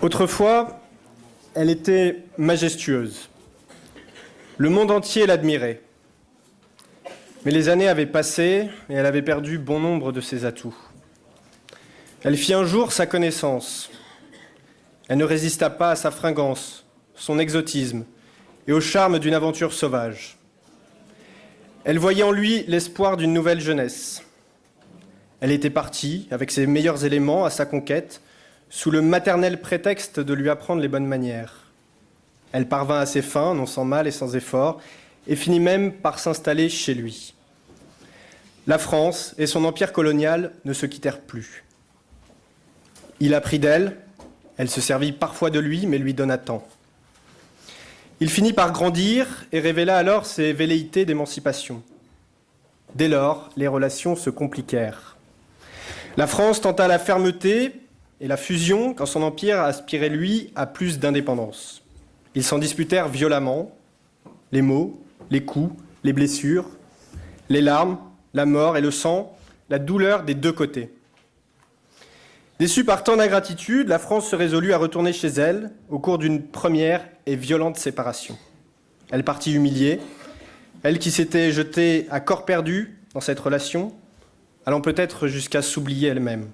Autrefois, elle était majestueuse. Le monde entier l'admirait. Mais les années avaient passé et elle avait perdu bon nombre de ses atouts. Elle fit un jour sa connaissance. Elle ne résista pas à sa fringance, son exotisme et au charme d'une aventure sauvage. Elle voyait en lui l'espoir d'une nouvelle jeunesse. Elle était partie, avec ses meilleurs éléments, à sa conquête, sous le maternel prétexte de lui apprendre les bonnes manières. Elle parvint à ses fins, non sans mal et sans effort, et finit même par s'installer chez lui. La France et son empire colonial ne se quittèrent plus. Il apprit d'elle, elle se servit parfois de lui, mais lui donna tant. Il finit par grandir et révéla alors ses velléités d'émancipation. Dès lors, les relations se compliquèrent. La France tenta la fermeté et la fusion quand son empire aspirait, lui, à plus d'indépendance. Ils s'en disputèrent violemment, les mots, les coups, les blessures, les larmes, la mort et le sang, la douleur des deux côtés. Déçue par tant d'ingratitude, la France se résolut à retourner chez elle au cours d'une première et violente séparation. Elle partit humiliée, elle qui s'était jetée à corps perdu dans cette relation, allant peut-être jusqu'à s'oublier elle-même.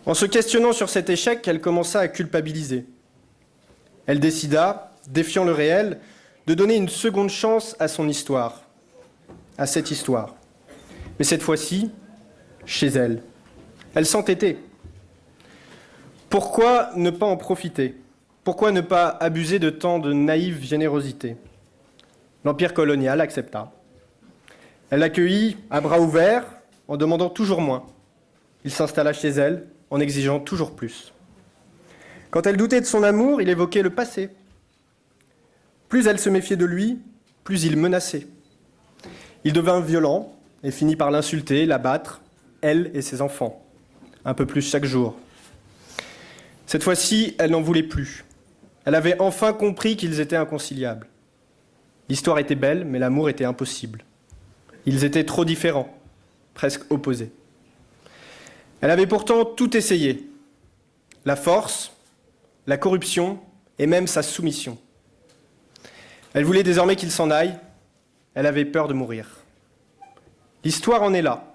En se questionnant sur cet échec, elle commença à culpabiliser. Elle décida, défiant le réel, de donner une seconde chance à son histoire, à cette histoire. Mais cette fois-ci, chez elle. Elle s'entêtait. Pourquoi ne pas en profiter ? Pourquoi ne pas abuser de tant de naïve générosité ? L'empire colonial accepta. Elle l'accueillit à bras ouverts, en demandant toujours moins. Il s'installa chez elle, en exigeant toujours plus. Quand elle doutait de son amour, il évoquait le passé. Plus elle se méfiait de lui, plus il menaçait. Il devint violent et finit par l'insulter, l'abattre, elle et ses enfants. Un peu plus chaque jour. Cette fois-ci, elle n'en voulait plus. Elle avait enfin compris qu'ils étaient inconciliables. L'histoire était belle, mais l'amour était impossible. Ils étaient trop différents, presque opposés. Elle avait pourtant tout essayé. La force, la corruption et même sa soumission. Elle voulait désormais qu'il s'en aille. Elle avait peur de mourir. L'histoire en est là.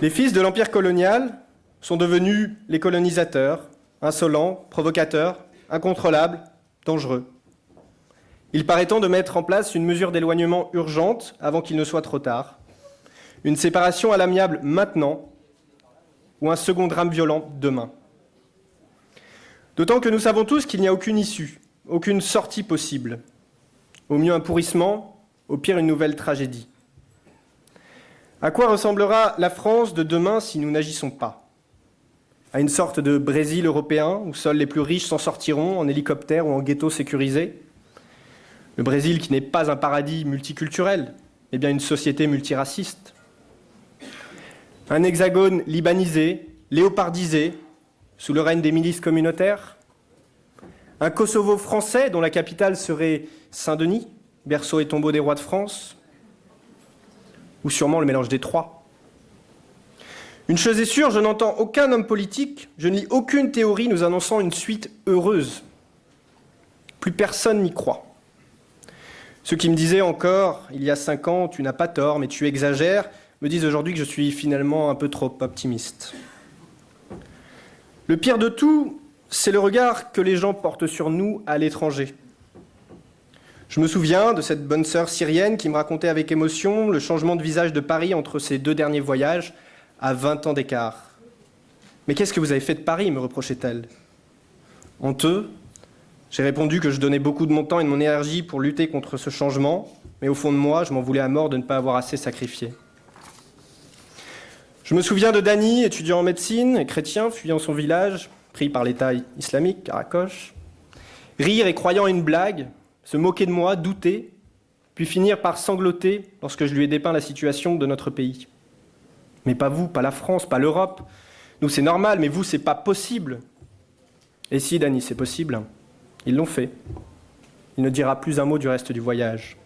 Les fils de l'empire colonial sont devenus les colonisateurs, insolents, provocateurs, incontrôlables, dangereux. Il paraît temps de mettre en place une mesure d'éloignement urgente avant qu'il ne soit trop tard. Une séparation à l'amiable maintenant ou un second drame violent demain. D'autant que nous savons tous qu'il n'y a aucune issue, aucune sortie possible. Au mieux un pourrissement, au pire une nouvelle tragédie. À quoi ressemblera la France de demain si nous n'agissons pas ? À une sorte de Brésil européen où seuls les plus riches s'en sortiront en hélicoptère ou en ghetto sécurisé ? Le Brésil qui n'est pas un paradis multiculturel, mais bien une société multiraciste. Un hexagone libanisé, léopardisé, sous le règne des milices communautaires. Un Kosovo français dont la capitale serait Saint-Denis, berceau et tombeau des rois de France. Ou sûrement le mélange des trois. Une chose est sûre, je n'entends aucun homme politique, je ne lis aucune théorie nous annonçant une suite heureuse. Plus personne n'y croit. Ceux qui me disaient encore, il y a 5 ans, tu n'as pas tort, mais tu exagères, me disent aujourd'hui que je suis finalement un peu trop optimiste. Le pire de tout, c'est le regard que les gens portent sur nous à l'étranger. Je me souviens de cette bonne sœur syrienne qui me racontait avec émotion le changement de visage de Paris entre ses 2 derniers voyages à 20 ans d'écart. « Mais qu'est-ce que vous avez fait de Paris ?» me reprochait-elle. Honteux, j'ai répondu que je donnais beaucoup de mon temps et de mon énergie pour lutter contre ce changement, mais au fond de moi, je m'en voulais à mort de ne pas avoir assez sacrifié. Je me souviens de Dany, étudiant en médecine et chrétien, fuyant son village, pris par l'État islamique, Karakoche, rire et croyant à une blague, se moquer de moi, douter, puis finir par sangloter lorsque je lui ai dépeint la situation de notre pays. « Mais pas vous, pas la France, pas l'Europe. Nous, c'est normal, mais vous, c'est pas possible. » Et si, Dany, c'est possible. Ils l'ont fait. Il ne dira plus un mot du reste du voyage.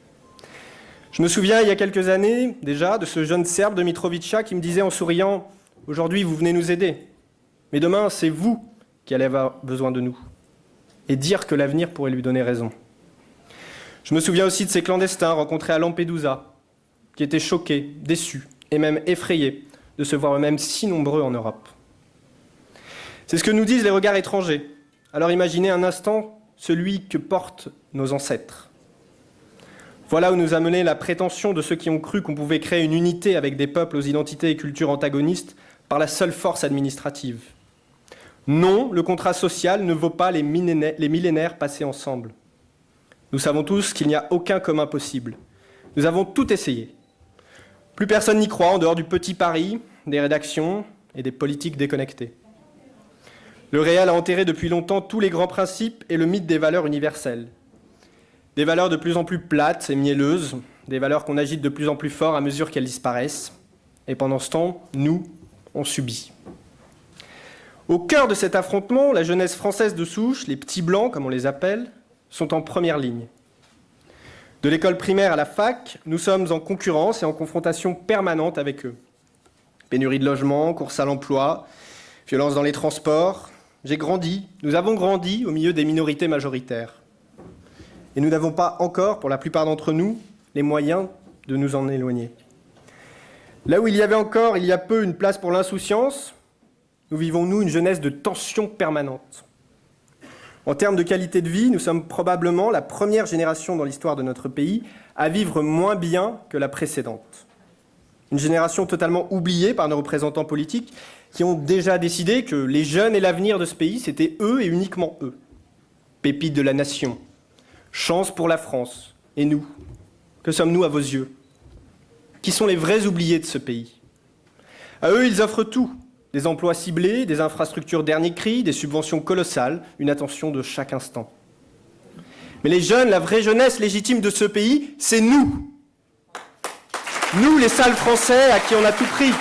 Je me souviens, il y a quelques années, déjà, de ce jeune Serbe de Mitrovica qui me disait en souriant « Aujourd'hui, vous venez nous aider. Mais demain, c'est vous qui allait avoir besoin de nous, et dire que l'avenir pourrait lui donner raison. Je me souviens aussi de ces clandestins rencontrés à Lampedusa, qui étaient choqués, déçus et même effrayés de se voir eux-mêmes si nombreux en Europe. C'est ce que nous disent les regards étrangers. Alors imaginez un instant celui que portent nos ancêtres. Voilà où nous a mené la prétention de ceux qui ont cru qu'on pouvait créer une unité avec des peuples aux identités et cultures antagonistes par la seule force administrative. Non, le contrat social ne vaut pas les millénaires passés ensemble. Nous savons tous qu'il n'y a aucun commun possible. Nous avons tout essayé. Plus personne n'y croit en dehors du petit Paris, des rédactions et des politiques déconnectées. Le réel a enterré depuis longtemps tous les grands principes et le mythe des valeurs universelles. Des valeurs de plus en plus plates et mielleuses, des valeurs qu'on agite de plus en plus fort à mesure qu'elles disparaissent. Et pendant ce temps, nous, on subit. Au cœur de cet affrontement, la jeunesse française de souche, les petits blancs, comme on les appelle, sont en première ligne. De l'école primaire à la fac, nous sommes en concurrence et en confrontation permanente avec eux. Pénurie de logement, course à l'emploi, violence dans les transports. Nous avons grandi au milieu des minorités majoritaires. Et nous n'avons pas encore, pour la plupart d'entre nous, les moyens de nous en éloigner. Là où il y avait encore, il y a peu, une place pour l'insouciance, nous vivons, nous, une jeunesse de tension permanente. En termes de qualité de vie, nous sommes probablement la première génération dans l'histoire de notre pays à vivre moins bien que la précédente. Une génération totalement oubliée par nos représentants politiques qui ont déjà décidé que les jeunes et l'avenir de ce pays, c'était eux et uniquement eux. Pépites de la nation, chance pour la France. Et nous, que sommes-nous à vos yeux? Qui sont les vrais oubliés de ce pays? À eux, ils offrent tout. Des emplois ciblés, des infrastructures dernier cri, des subventions colossales, une attention de chaque instant. Mais les jeunes, la vraie jeunesse légitime de ce pays, c'est nous. Nous, les sales Français à qui on a tout pris.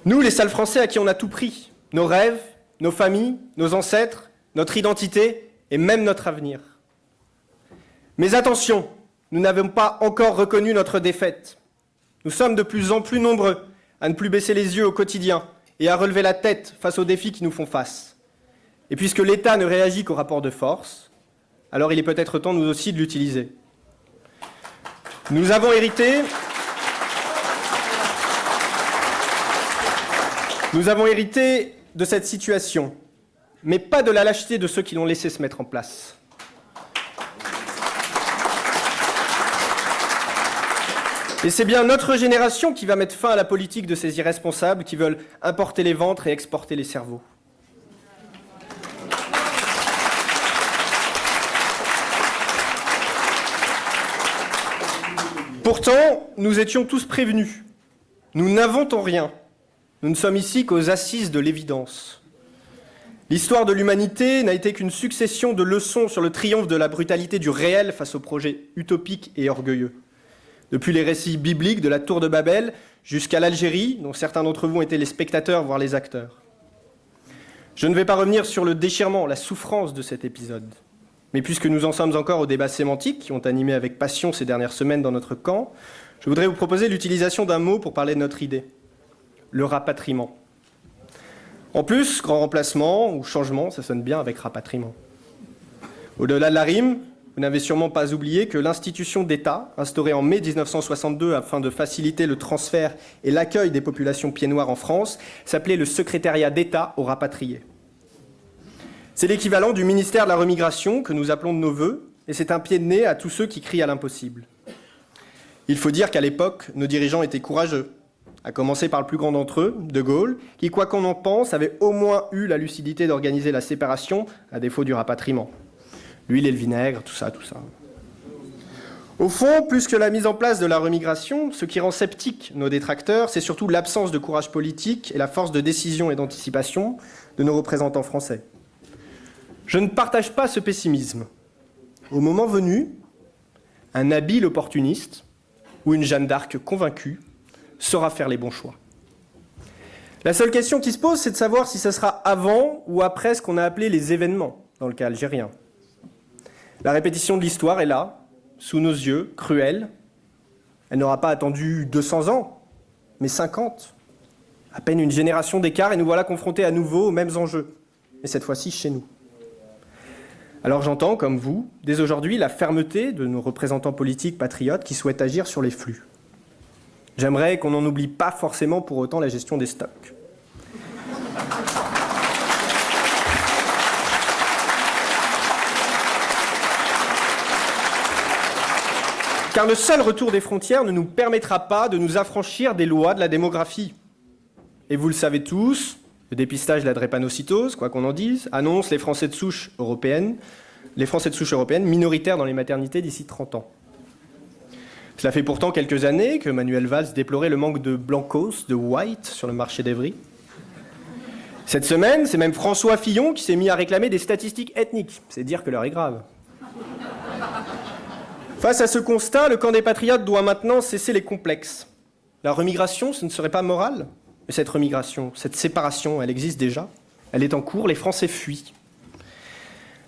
Nous, les sales Français à qui on a tout pris. Nos rêves, nos familles, nos ancêtres, notre identité et même notre avenir. Mais attention, nous n'avons pas encore reconnu notre défaite. Nous sommes de plus en plus nombreux à ne plus baisser les yeux au quotidien et à relever la tête face aux défis qui nous font face. Et puisque l'État ne réagit qu'au rapport de force, alors il est peut-être temps, nous aussi, de l'utiliser. Nous avons hérité de cette situation, mais pas de la lâcheté de ceux qui l'ont laissé se mettre en place. Et c'est bien notre génération qui va mettre fin à la politique de ces irresponsables qui veulent importer les ventres et exporter les cerveaux. Pourtant, nous étions tous prévenus. Nous n'inventons rien. Nous ne sommes ici qu'aux assises de l'évidence. L'histoire de l'humanité n'a été qu'une succession de leçons sur le triomphe de la brutalité du réel face aux projets utopiques et orgueilleux. Depuis les récits bibliques de la Tour de Babel jusqu'à l'Algérie, dont certains d'entre vous ont été les spectateurs, voire les acteurs. Je ne vais pas revenir sur le déchirement, la souffrance de cet épisode. Mais puisque nous en sommes encore aux débats sémantiques qui ont animé avec passion ces dernières semaines dans notre camp, je voudrais vous proposer l'utilisation d'un mot pour parler de notre idée. Le rapatriement. En plus, grand remplacement ou changement, ça sonne bien avec rapatriement. Au-delà de la rime, vous n'avez sûrement pas oublié que l'institution d'État, instaurée en mai 1962 afin de faciliter le transfert et l'accueil des populations pieds-noirs en France, s'appelait le secrétariat d'État aux rapatriés. C'est l'équivalent du ministère de la Remigration que nous appelons de nos vœux, et c'est un pied de nez à tous ceux qui crient à l'impossible. Il faut dire qu'à l'époque, nos dirigeants étaient courageux, à commencer par le plus grand d'entre eux, De Gaulle, qui, quoi qu'on en pense, avait au moins eu la lucidité d'organiser la séparation, à défaut du rapatriement. L'huile et le vinaigre, tout ça. Au fond, plus que la mise en place de la remigration, ce qui rend sceptiques nos détracteurs, c'est surtout l'absence de courage politique et la force de décision et d'anticipation de nos représentants français. Je ne partage pas ce pessimisme. Au moment venu, un habile opportuniste ou une Jeanne d'Arc convaincue saura faire les bons choix. La seule question qui se pose, c'est de savoir si ce sera avant ou après ce qu'on a appelé les événements dans le cas algérien. La répétition de l'histoire est là, sous nos yeux, cruelle. Elle n'aura pas attendu 200 ans, mais 50. À peine une génération d'écart et nous voilà confrontés à nouveau aux mêmes enjeux, mais cette fois-ci chez nous. Alors j'entends, comme vous, dès aujourd'hui, la fermeté de nos représentants politiques patriotes qui souhaitent agir sur les flux. J'aimerais qu'on n'en oublie pas forcément pour autant la gestion des stocks. Car le seul retour des frontières ne nous permettra pas de nous affranchir des lois de la démographie. Et vous le savez tous, le dépistage de la drépanocytose, quoi qu'on en dise, annonce les Français de souche européenne minoritaires dans les maternités d'ici 30 ans. Cela fait pourtant quelques années que Manuel Valls déplorait le manque de blancos, de white, sur le marché d'Evry. Cette semaine, c'est même François Fillon qui s'est mis à réclamer des statistiques ethniques. C'est dire que l'heure est grave. Face à ce constat, le camp des patriotes doit maintenant cesser les complexes. La remigration, ce ne serait pas moral ? Mais cette remigration, cette séparation, elle existe déjà. Elle est en cours, les Français fuient.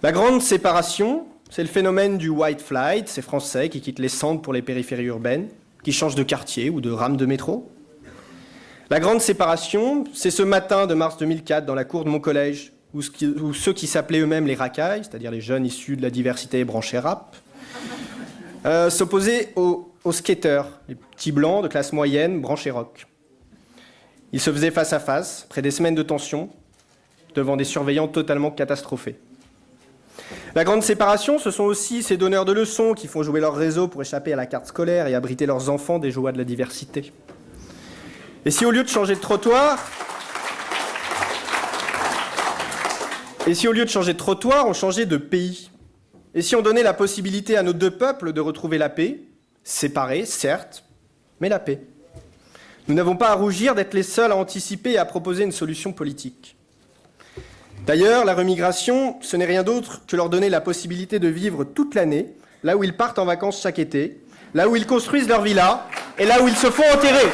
La grande séparation, c'est le phénomène du white flight, ces Français qui quittent les centres pour les périphéries urbaines, qui changent de quartier ou de rame de métro. La grande séparation, c'est ce matin de mars 2004 dans la cour de mon collège, où ceux qui s'appelaient eux-mêmes les racailles, c'est-à-dire les jeunes issus de la diversité branchée rap, s'opposaient aux skaters, les petits blancs de classe moyenne branchés rock. Ils se faisaient face à face, après des semaines de tension, devant des surveillants totalement catastrophés. La grande séparation, ce sont aussi ces donneurs de leçons qui font jouer leur réseau pour échapper à la carte scolaire et abriter leurs enfants des joies de la diversité. Et si au lieu de changer de trottoir, on changeait de pays? Et si on donnait la possibilité à nos deux peuples de retrouver la paix, séparés, certes, mais la paix? Nous n'avons pas à rougir d'être les seuls à anticiper et à proposer une solution politique. D'ailleurs, la remigration, ce n'est rien d'autre que leur donner la possibilité de vivre toute l'année, là où ils partent en vacances chaque été, là où ils construisent leur villa et là où ils se font enterrer.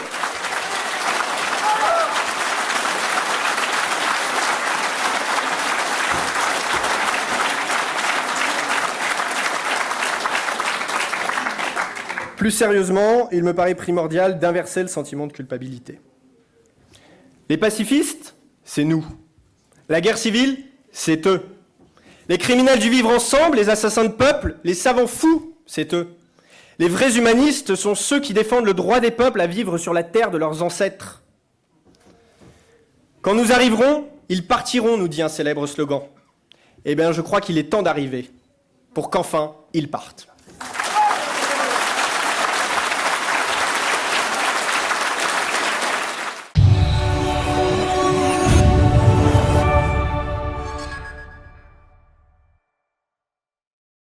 Plus sérieusement, il me paraît primordial d'inverser le sentiment de culpabilité. Les pacifistes, c'est nous. La guerre civile, c'est eux. Les criminels du vivre ensemble, les assassins de peuple, les savants fous, c'est eux. Les vrais humanistes sont ceux qui défendent le droit des peuples à vivre sur la terre de leurs ancêtres. Quand nous arriverons, ils partiront, nous dit un célèbre slogan. Eh bien, je crois qu'il est temps d'arriver, pour qu'enfin, ils partent.